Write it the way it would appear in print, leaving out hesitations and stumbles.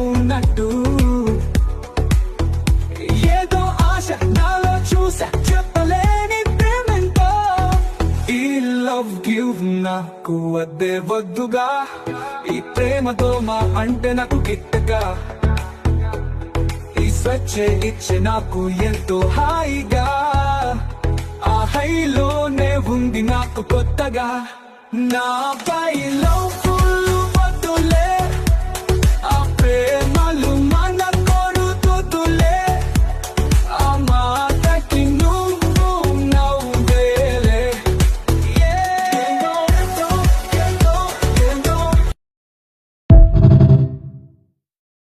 ఉన్నట్టు ఏదో ఆశ నాలో చూసా చెప్పలేని ప్రేమెంతో ఈ లవ్ గివ్ నాకు వద్దే వద్దుగా ఈ ప్రేమతో మా అంటే నాకు గిట్టగా ఈ స్వచ్ఛే ఇచ్చే నాకు ఎంతో హాయిగా ఆ హైలోనే ఉంది నాకు కొత్తగా నాపై లవ్ ఫుల్ వద్దులే ఆ ప్రేమ